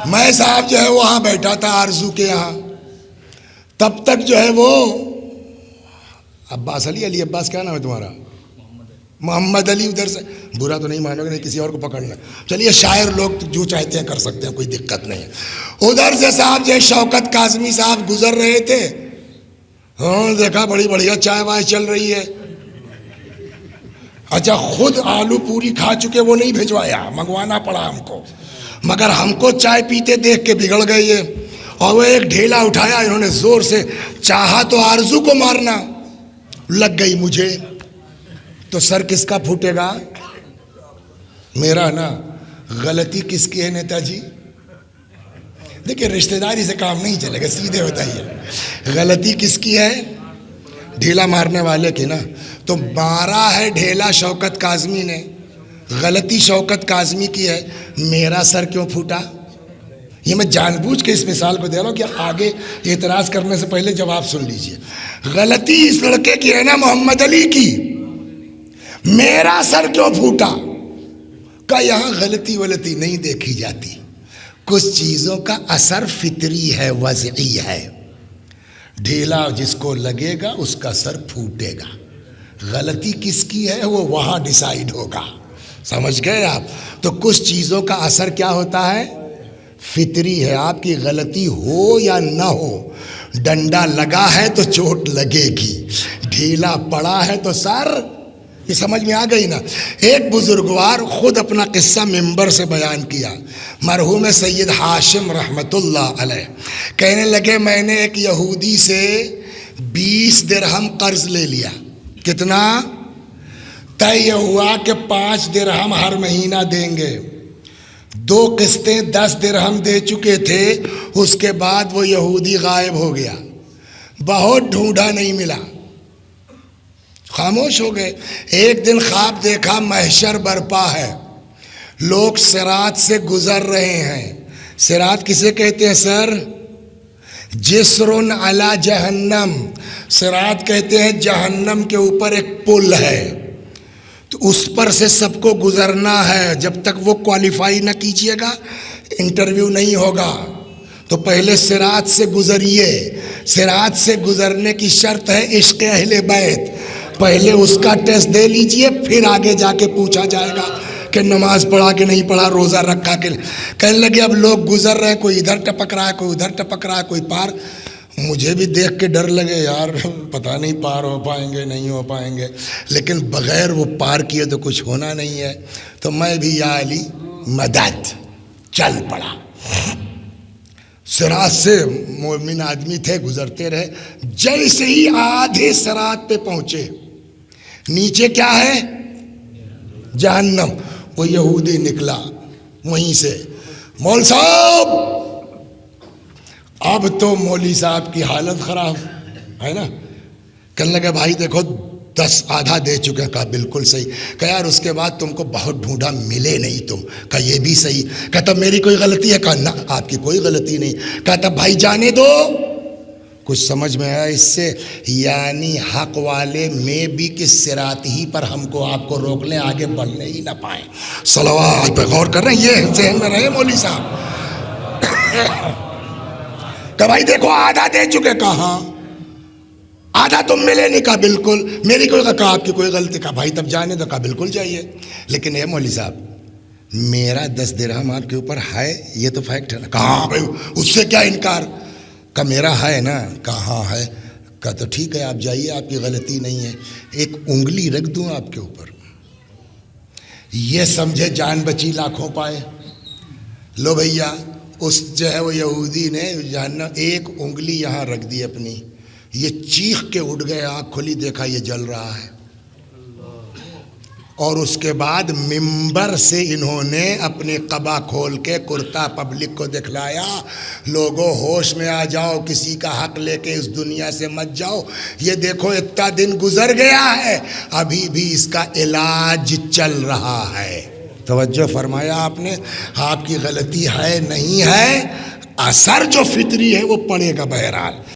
میں صاحب جو ہے وہاں بیٹھا تھا آرزو کے یہاں، تب تک جو ہے وہ عباس علی عباس کیا نام ہے تمہارا؟ محمد علی ادھر سے، برا تو نہیں مانو گے، نہیں کسی اور کو پکڑنا، چلیے شاعر لوگ جو چاہتے ہیں کر سکتے ہیں، کوئی دقت نہیں ہے۔ ادھر سے صاحب جو شوکت کاظمی صاحب گزر رہے تھے، ہاں دیکھا بڑی بڑھیا چائے وائے چل رہی ہے، اچھا خود آلو پوری کھا چکے، وہ نہیں بھجوایا، منگوانا پڑا ہم کو، مگر ہم کو چائے پیتے دیکھ کے بگڑ گئے یہ، اور وہ ایک ڈھیلا اٹھایا انہوں نے زور سے، چاہا تو آرزو کو مارنا، لگ گئی مجھے، تو سر کس کا پھوٹے گا؟ میرا نا۔ غلطی کس کی ہے نیتا جی؟ دیکھیں رشتہ داری سے کام نہیں چلے گا، سیدھے بتائیے غلطی کس کی ہے؟ ڈھیلا مارنے والے کی نا۔ تو مارا ہے ڈھیلا شوکت کاظمی نے، غلطی شوکت کاظمی کی ہے، میرا سر کیوں پھوٹا؟ یہ میں جان بوجھ کے اس مثال کو دے رہا ہوں کہ آگے اعتراض کرنے سے پہلے جواب سن لیجئے۔ غلطی اس لڑکے کی ہے نا محمد علی کی، میرا سر کیوں پھوٹا؟ کہ یہاں غلطی نہیں دیکھی جاتی، کچھ چیزوں کا اثر فطری ہے، وضعی ہے، ڈھیلا جس کو لگے گا اس کا سر پھوٹے گا، غلطی کس کی ہے وہ وہاں ڈیسائیڈ ہوگا، سمجھ گئے آپ؟ تو کچھ چیزوں کا اثر کیا ہوتا ہے؟ فطری ہے، آپ کی غلطی ہو یا نہ ہو، ڈنڈا لگا ہے تو چوٹ لگے گی، ڈھیلا پڑا ہے تو سر، یہ سمجھ میں آ گئی نا؟ ایک بزرگوار خود اپنا قصہ ممبر سے بیان کیا، مرحوم سید ہاشم رحمت اللہ علیہ، کہنے لگے میں نے ایک یہودی سے 20 درہم قرض لے لیا، کتنا؟ طے ہوا کہ 5 درہم ہر مہینہ دیں گے، 2 قسطیں 10 درہم دے چکے تھے، اس کے بعد وہ یہودی غائب ہو گیا، بہت ڈھونڈا نہیں ملا، خاموش ہو گئے۔ ایک دن خواب دیکھا محشر برپا ہے، لوگ صراط سے گزر رہے ہیں، صراط کسے کہتے ہیں سر؟ جسر علی جہنم، صراط کہتے ہیں جہنم کے اوپر ایک پل ہے، تو اس پر سے سب کو گزرنا ہے، جب تک وہ کوالیفائی نہ کیجئے گا انٹرویو نہیں ہوگا، تو پہلے صراط سے گزریے، صراط سے گزرنے کی شرط ہے عشق اہل بیت، پہلے اس کا ٹیسٹ دے لیجئے، پھر آگے جا کے پوچھا جائے گا کہ نماز پڑھا کہ نہیں پڑھا، روزہ رکھا کہ نہیں۔ کہنے لگے اب لوگ گزر رہے، کوئی ادھر ٹپک رہا ہے، کوئی ادھر ٹپک رہا ہے، کوئی پار، مجھے بھی دیکھ کے ڈر لگے یار پتہ نہیں پار ہو پائیں گے نہیں ہو پائیں گے، لیکن بغیر وہ پار کیے تو کچھ ہونا نہیں ہے، تو میں بھی یا علی مدد چل پڑا، صراط سے مومن آدمی تھے، گزرتے رہے، جیسے ہی آدھے صراط پہ پہنچے، نیچے کیا ہے؟ جہنم، وہ یہودی نکلا وہیں سے، مول صاحب، اب تو مولوی صاحب کی حالت خراب ہے نا، کہنے لگا بھائی دیکھو 10 آدھا دے چکے ہیں، کہا بالکل صحیح، کہا یار اس کے بعد تم کو بہت ڈھونڈا ملے نہیں تم، کہا یہ بھی صحیح، کہا تب میری کوئی غلطی ہے؟ کہا نہ آپ کی کوئی غلطی نہیں، کہا تب بھائی جانے دو، کچھ سمجھ میں آیا اس سے؟ یعنی حق والے میں بھی کس صراط ہی پر ہم کو آپ کو روک لیں، آگے بڑھنے ہی نہ پائیں، صلوات پہ غور کر رہے ہیں، یہ ذہن میں رہے مولوی صاحب۔ کہ بھائی دیکھو آدھا دے چکے، کہا ہاں، آدھا تم ملے نہیں، کہا بالکل، میری کوئی، کہا آپ کی کوئی غلطی، کہا بھائی تب جانے دو، کہا بالکل جائیے، لیکن اے مولوی صاحب میرا 10 درہم آپ کے اوپر ہے، یہ تو فیکٹ ہے نا، کہا ہاں بھائی اس سے کیا انکار، کہا میرا ہے نا، کہا ہاں ہے، کہا تو ٹھیک ہے آپ جائیے، آپ کی غلطی نہیں ہے، ایک انگلی رکھ دوں آپ کے اوپر، یہ سمجھے جان بچی لاکھوں پائے، لو بھیا، اس جو ہے وہ یہودی نے جہنم ایک انگلی یہاں رکھ دی اپنی، یہ چیخ کے اٹھ گئے، آنکھ کھلی، دیکھا یہ جل رہا ہے، اور اس کے بعد ممبر سے انہوں نے اپنی قبا کھول کے کرتا پبلک کو دکھلایا، لوگوں ہوش میں آ جاؤ، کسی کا حق لے کے اس دنیا سے مت جاؤ، یہ دیکھو اتنا دن گزر گیا ہے، ابھی بھی اس کا علاج چل رہا ہے، توجہ فرمایا آپ نے؟ آپ کی غلطی ہے نہیں ہے، اثر جو فطری ہے وہ پڑے گا بہرحال۔